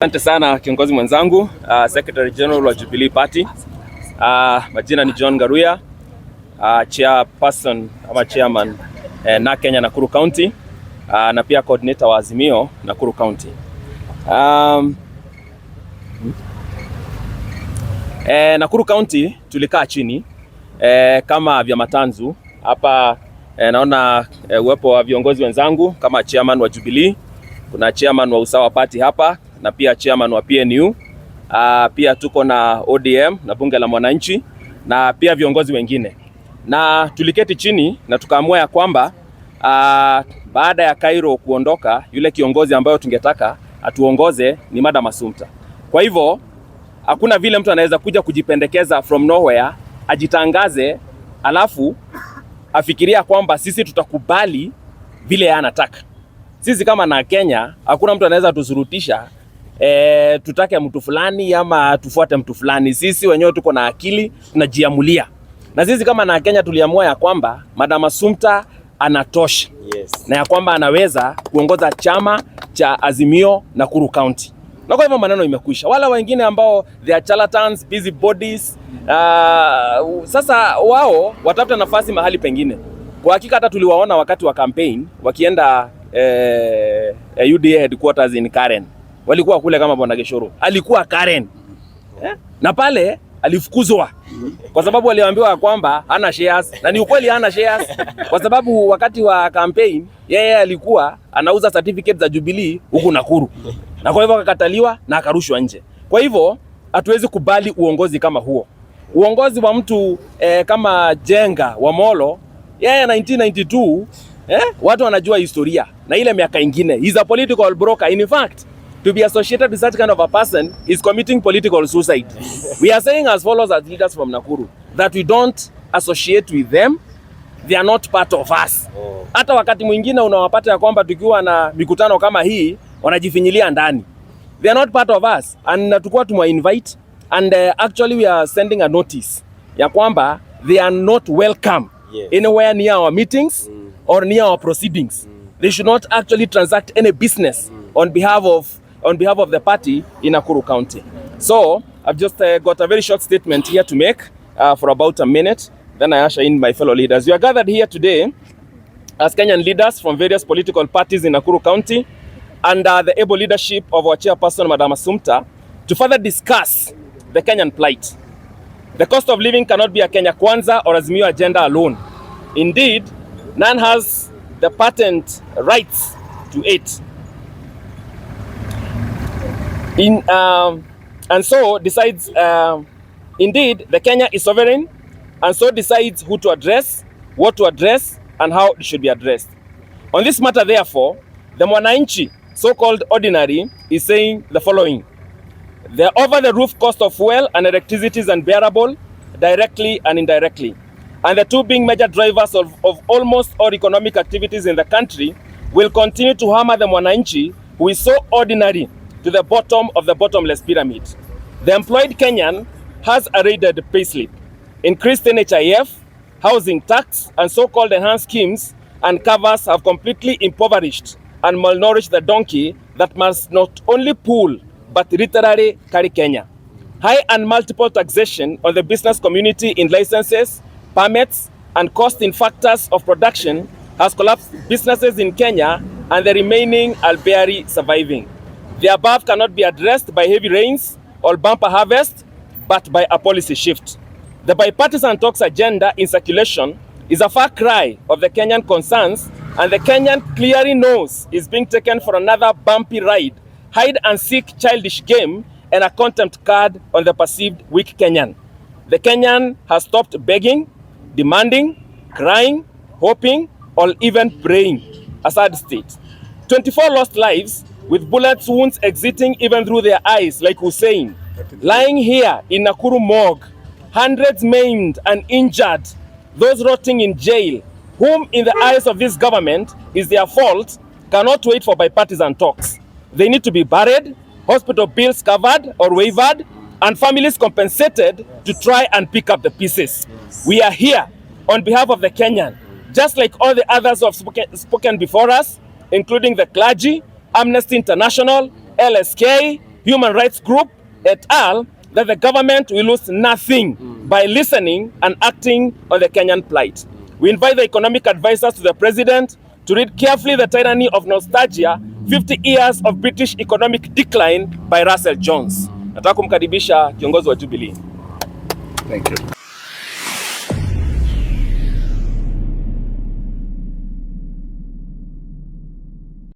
Asante sana kiongozi mwenzangu, Secretary General wa Jubilee Party. Majina ni John Garuya, chairperson ama chairman na Kenya Nakuru County, na pia coordinator wa Azimio Nakuru County. Nakuru County tulikaa chini kama vyama tanzu hapa. Naona uwepo wa viongozi wenzangu kama chairman wa Jubilee, kuna chairman wa Usawa Party hapa na pia chairman wa PNU. Pia tuko na ODM na bunge la mwananchi na pia viongozi wengine, na tuliketi chini na tukaamua ya kwamba baada ya Cairo kuondoka, yule kiongozi ambayo tungetaka atuongoze ni Madam Assumpta. Kwa hivyo hakuna vile mtu anaweza kuja kujipendekeza from nowhere ajitangaze alafu afikiria kwamba sisi tutakubali vile anataka. Sisi kama na Kenya hakuna mtu anaweza tusurutisha tutake mtu fulani ama tufuate mtu fulani. Sisi wenyewe tuko na akili, tunajiamulia. Na sisi kama na Kenya tuliamua ya kwamba Madam Assumpta anatosha. Yes. Na ya kwamba anaweza kuongoza chama cha Azimio Nakuru County. Na kwa hivyo maneno imekwisha. Wala wengine ambao they are charlatans, busy bodies, sasa wao watafuta nafasi mahali pengine. Kwa hakika hata tuliwaona wakati wa campaign wakienda UDA headquarters in Karen. Walikuwa kule kama Bwana Geshoro. Alikuwa Karen. Na pale alifukuzwa kwa sababu waliambiwa kwamba hana shares, na ni ukweli hana shares kwa sababu wakati wa campaign yeye alikuwa anauza certificate za Jubilee huku Nakuru. Na kwa hivyo akakataliwa na akarushwa nje. Kwa hivyo hatuwezi kubali uongozi kama huo. Uongozi wa mtu kama Jenga wa Molo, yeye 1992 watu wanajua historia na ile miaka ingine. He's a political broker. In fact, to be associated with such kind of a person is committing political suicide. We are saying as follows as leaders from Nakuru that we don't associate with them. They are not part of us. Hata wakati mwingine unawapata ya kwamba tukiwa na mikutano kama hii wanajifinyilia ndani. They are not part of us, and tukua tumwa invite, and actually we are sending a notice ya kwamba they are not welcome anywhere near our meetings or near our proceedings. They should not actually transact any business on behalf of the party in Nakuru County. So I've just got a very short statement here to make for about a minute. Then I usher in my fellow leaders. We are gathered here today as Kenyan leaders from various political parties in Nakuru County under the able leadership of our chairperson, Madam Assumpta, to further discuss the Kenyan plight. The cost of living cannot be a Kenya Kwanza or Azimio agenda alone. Indeed, none has the patent rights to it. And so decides, indeed, the Kenya is sovereign, and so decides who to address, what to address, and how it should be addressed. On this matter, therefore, the Mwananchi, so-called ordinary, is saying the following. The over-the-roof cost of fuel and electricity is unbearable, directly and indirectly. And the two being major drivers of almost all economic activities in the country will continue to hammer the Mwananchi, who is so ordinary, to the bottom of the bottomless pyramid. The employed Kenyan has a raided payslip, increased NHIF, housing tax, and so-called enhanced schemes and covers have completely impoverished and malnourished the donkey that must not only pull but literally carry Kenya. High and multiple taxation on the business community in licenses, permits, and cost-in factors of production has collapsed businesses in Kenya, and the remaining are barely surviving. The above cannot be addressed by heavy rains or bumper harvest, but by a policy shift. The bipartisan talks agenda in circulation is a far cry of the Kenyan concerns, and the Kenyan clearly knows is being taken for another bumpy ride, hide-and-seek childish game, and a contempt card on the perceived weak Kenyan. The Kenyan has stopped begging, demanding, crying, hoping, or even praying. A sad state. 24 lost lives, with bullet wounds exiting even through their eyes, like Hussein, lying here in Nakuru morgue, hundreds maimed and injured, those rotting in jail, whom in the eyes of this government is their fault, cannot wait for bipartisan talks. They need to be buried, hospital bills covered or waived, and families compensated to try and pick up the pieces. We are here on behalf of the Kenyan, just like all the others who have spoken before us, including the clergy, Amnesty International, LSK, Human Rights Group et al. That the government will lose nothing by listening and acting on the Kenyan plight. We invite the economic advisors to the president to read carefully The Tyranny of Nostalgia, 50 Years of British Economic Decline by Russell Jones. Nataka kumkaribisha kiongozi wa Jubilee. Thank you.